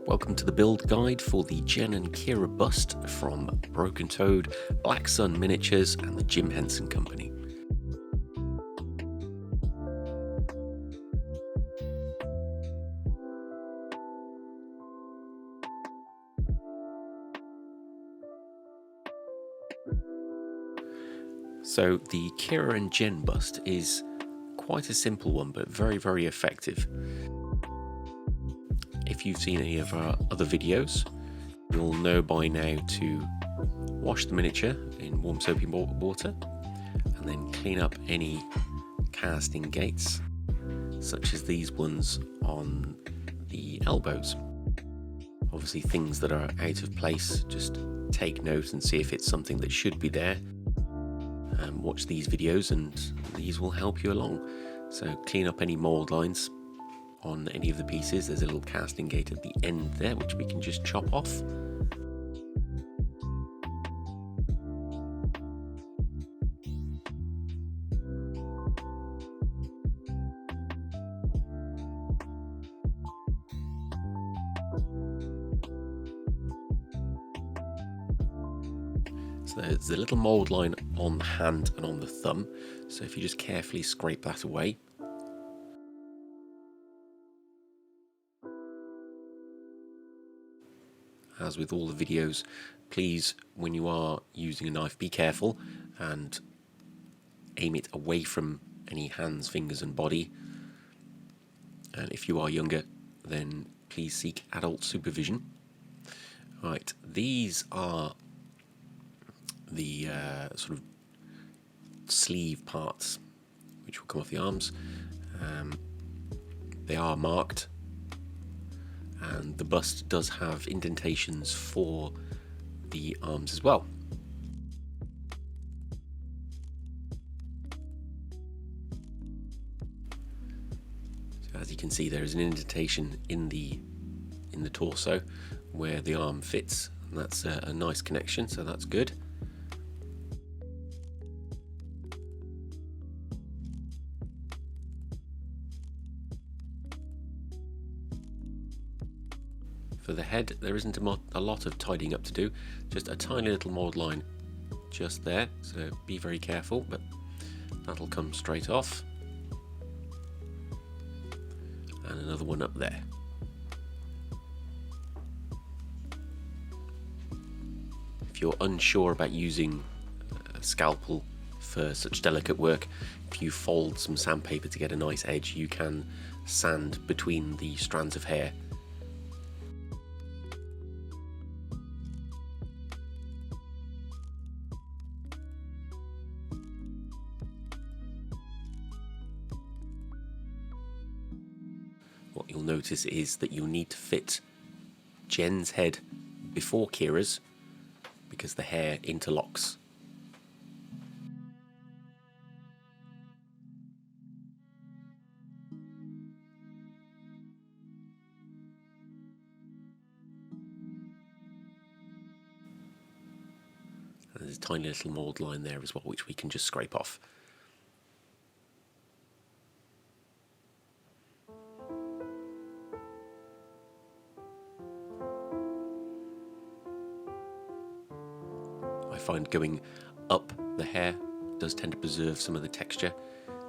Welcome to the build guide for the Jen and Kira bust from BrokenToad, Blacksun Miniatures and the Jim Henson Company. So the Kira and Jen bust is quite a simple one, but very, very effective. If you've seen any of our other videos, you'll know by now to wash the miniature in warm soapy water and then clean up any casting gates, such as these ones on the elbows. Obviously things that are out of place, just take note and see if it's something that should be there. Watch these videos and these will help you along. So clean up any mould lines on any of the pieces. There's a little casting gate at the end there which we can just chop off. So there's a little mould line on the hand and on the thumb, so if you just carefully scrape that away. As with all the videos, please, when you are using a knife, be careful and aim it away from any hands, fingers and body. And if you are younger, then please seek adult supervision. Right, these are the sort of sleeve parts which will come off the arms. They are marked, and the bust does have indentations for the arms as well. So as you can see, there is an indentation in the torso where the arm fits, and that's a nice connection, so that's good. For the head, there isn't a lot of tidying up to do, just a tiny little mould line just there, so be very careful, but that'll come straight off. And another one up there. If you're unsure about using a scalpel for such delicate work, if you fold some sandpaper to get a nice edge, you can sand between the strands of hair. What you'll notice is that you'll need to fit Jen's head before Kira's because the hair interlocks. And there's a tiny little mould line there as well, which we can just scrape off. I find going up the hair does tend to preserve some of the texture.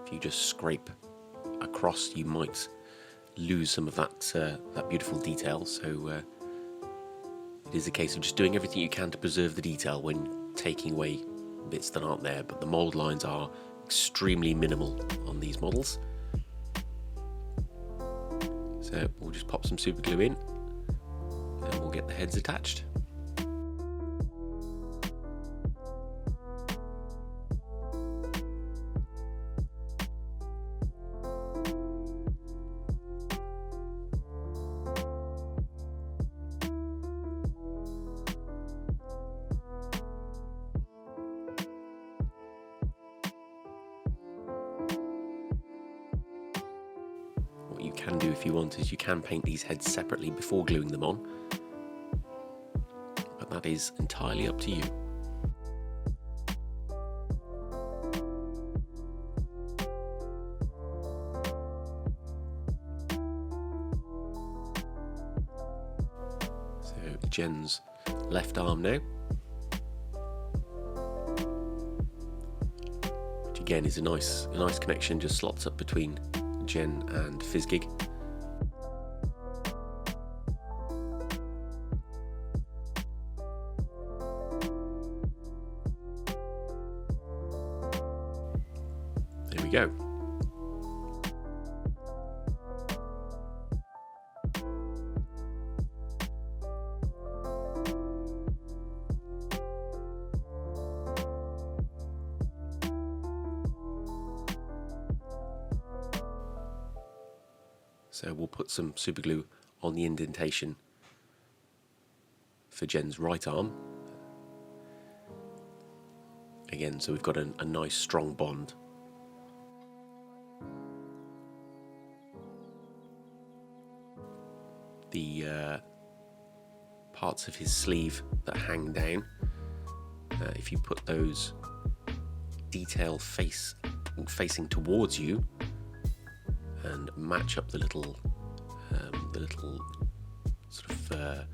If you just scrape across, you might lose some of that beautiful detail. So it is a case of just doing everything you can to preserve the detail when taking away bits that aren't there. But the mould lines are extremely minimal on these models. So we'll just pop some super glue in and we'll get the heads attached. What you can do if you want is you can paint these heads separately before gluing them on, but that is entirely up to you. Jen's left arm now, which again is a nice connection, just slots up between Jen and Fizzgig. There we go. So we'll put some super glue on the indentation for Jen's right arm. Again, so we've got a nice strong bond. The parts of his sleeve that hang down, if you put those detail facing towards you and match up the little sort of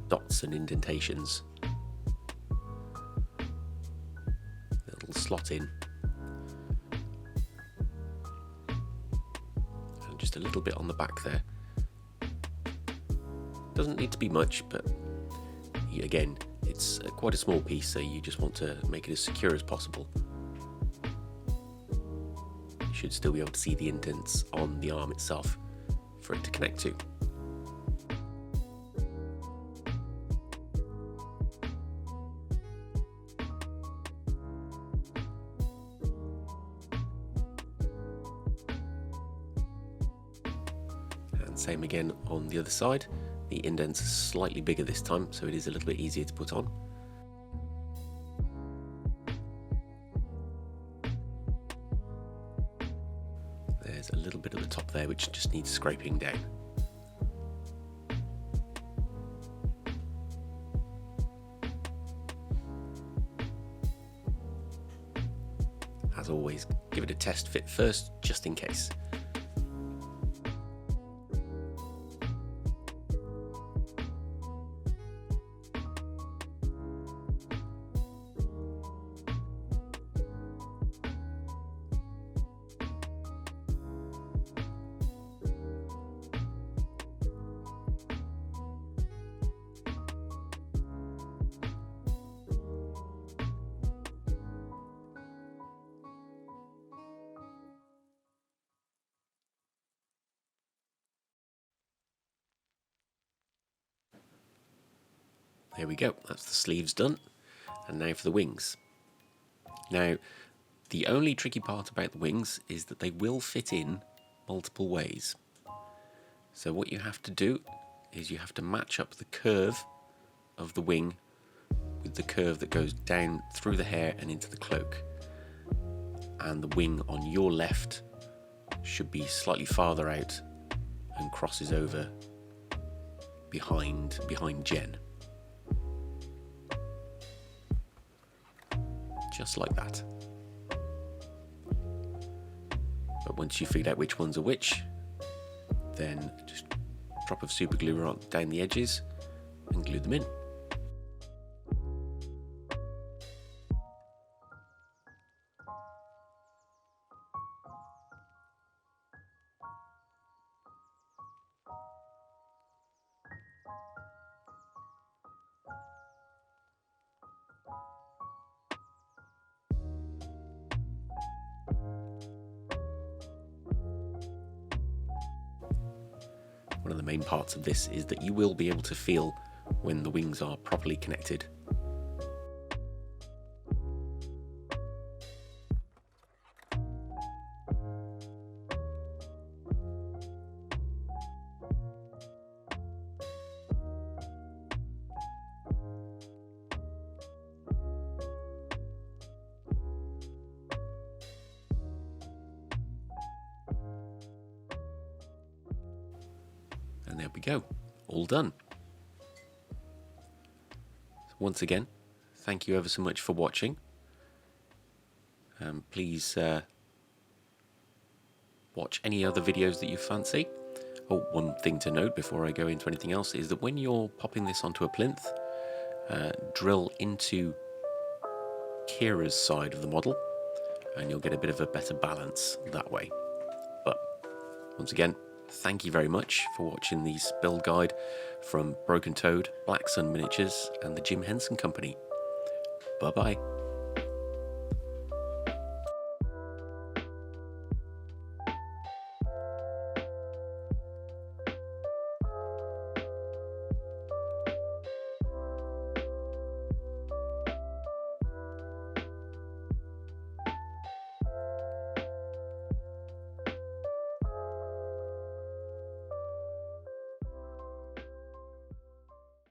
dots and indentations, it'll slot in, and just a little bit on the back there. Doesn't need to be much, but again, it's quite a small piece, so you just want to make it as secure as possible. You should still be able to see the indents on the arm itself for it to connect to. And same again on the other side. The indents are slightly bigger this time, so it is a little bit easier to put on. There's a little bit at the top there which just needs scraping down. As always, give it a test fit first, just in case. There we go, that's the sleeves done. And now for the wings. Now, the only tricky part about the wings is that they will fit in multiple ways. So what you have to do is you have to match up the curve of the wing with the curve that goes down through the hair and into the cloak. And the wing on your left should be slightly farther out and crosses over behind Jen. Just like that. But once you figured out which ones are which, then just drop of super glue down the edges and glue them in. One of the main parts of this is that you will be able to feel when the wings are properly connected. And there we go, all done. So once again, thank you ever so much for watching. Please watch any other videos that you fancy. Oh, one thing to note before I go into anything else is that when you're popping this onto a plinth, drill into Kira's side of the model and you'll get a bit of a better balance that way. But once again, thank you very much for watching this build guide from BrokenToad, Blacksun Miniatures and the Jim Henson Company. Bye bye.